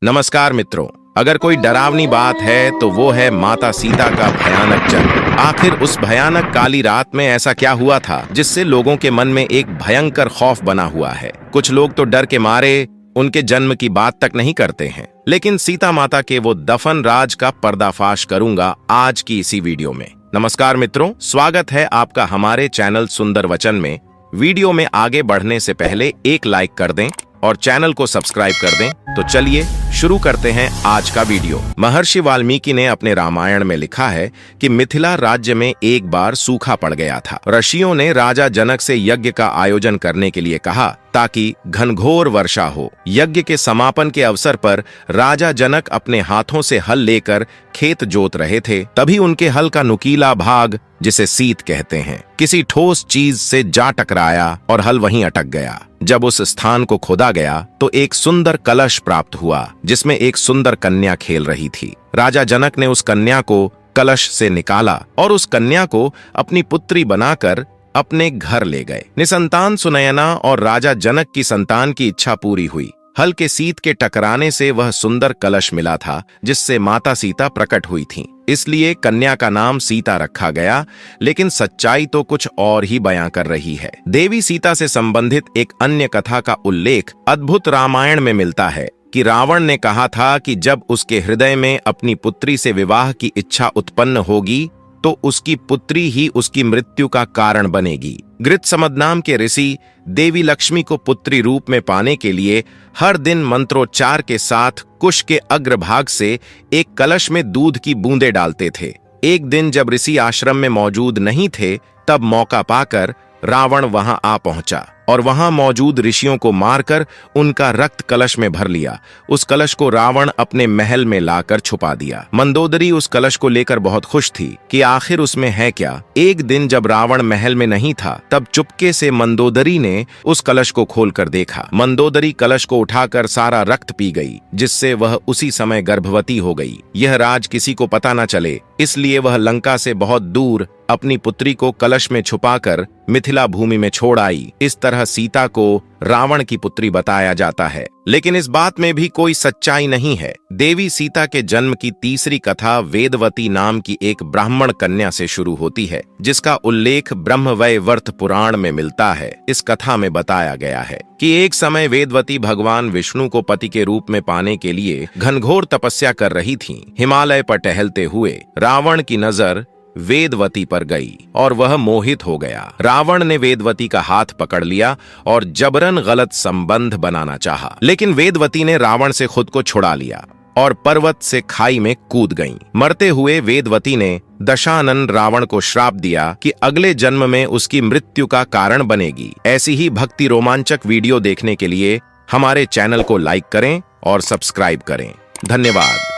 नमस्कार मित्रों, अगर कोई डरावनी बात है तो वो है माता सीता का भयानक जन्म। आखिर उस भयानक काली रात में ऐसा क्या हुआ था जिससे लोगों के मन में एक भयंकर खौफ बना हुआ है। कुछ लोग तो डर के मारे उनके जन्म की बात तक नहीं करते हैं, लेकिन सीता माता के वो दफन राज का पर्दाफाश करूंगा आज की इसी वीडियो में। नमस्कार मित्रों, स्वागत है आपका हमारे चैनल सुंदर वचन में। वीडियो में आगे बढ़ने से पहले एक लाइक कर दें और चैनल को सब्सक्राइब कर दें। तो चलिए शुरू करते हैं आज का वीडियो। महर्षि वाल्मीकि ने अपने रामायण में लिखा है कि मिथिला राज्य में एक बार सूखा पड़ गया था। ऋषियों ने राजा जनक से यज्ञ का आयोजन करने के लिए कहा ताकि घनघोर वर्षा हो। यज्ञ के समापन के अवसर पर राजा जनक अपने हाथों से हल लेकर खेत जोत रहे थे। तभी उनके हल का नुकीला भाग, जिसे सीत कहते हैं, किसी ठोस चीज से जा टकराया और हल वहीं अटक गया। जब उस स्थान को खोदा गया तो एक सुंदर कलश प्राप्त हुआ जिसमें एक सुंदर कन्या खेल रही थी। राजा जनक ने उस कन्या को कलश से निकाला और उस कन्या को अपनी पुत्री बनाकर अपने घर ले गए। निसंतान सुनयना और राजा जनक की संतान की इच्छा पूरी हुई। हल के सीत के टकराने से वह सुंदर कलश मिला था जिससे माता सीता प्रकट हुई थीं। इसलिए कन्या का नाम सीता रखा गया, लेकिन सच्चाई तो कुछ और ही बयां कर रही है। देवी सीता से संबंधित एक अन्य कथा का उल्लेख अद्भुत रामायण में मिलता है कि रावण ने कहा था कि जब उसके हृदय में अपनी पुत्री से विवाह की इच्छा उत्पन्न होगी तो उसकी पुत्री ही उसकी मृत्यु का कारण बनेगी। गृत्समद नाम के ऋषि देवी लक्ष्मी को पुत्री रूप में पाने के लिए हर दिन मंत्रोच्चार के साथ कुश के अग्रभाग से एक कलश में दूध की बूंदें डालते थे। एक दिन जब ऋषि आश्रम में मौजूद नहीं थे, तब मौका पाकर रावण वहां आ पहुंचा और वहां मौजूद ऋषियों को मारकर उनका रक्त कलश में भर लिया। उस कलश को रावण अपने महल में लाकर छुपा दिया। मंदोदरी उस कलश को लेकर बहुत खुश थी कि आखिर उसमें है क्या। एक दिन जब रावण महल में नहीं था, तब चुपके से मंदोदरी ने उस कलश को खोलकर देखा। मंदोदरी कलश को उठाकर सारा रक्त पी गई, जिससे वह उसी समय गर्भवती हो गई। यह राज किसी को पता न चले, इसलिए वह लंका से बहुत दूर अपनी पुत्री को कलश में छुपाकर मिथिला भूमि में छोड़ आई। इस तरह सीता को रावण की पुत्री बताया जाता है, लेकिन इस बात में भी कोई सच्चाई नहीं है। देवी सीता के जन्म की तीसरी कथा वेदवती नाम की एक ब्राह्मण कन्या से शुरू होती है, जिसका उल्लेख ब्रह्मवैवर्त पुराण में मिलता है। इस कथा में बताया गया है कि एक समय वेदवती भगवान विष्णु को पति के रूप में पाने के लिए घनघोर तपस्या कर रही थीं। हिमालय पर टहलते हुए रावण की नजर वेदवती पर गई और वह मोहित हो गया। रावण ने वेदवती का हाथ पकड़ लिया और जबरन गलत संबंध बनाना चाहा, लेकिन वेदवती ने रावण से खुद को छुड़ा लिया और पर्वत से खाई में कूद गईं। मरते हुए वेदवती ने दशानन रावण को श्राप दिया कि अगले जन्म में उसकी मृत्यु का कारण बनेगी। ऐसी ही भक्ति रोमांचक वीडियो देखने के लिए हमारे चैनल को लाइक करें और सब्सक्राइब करें। धन्यवाद।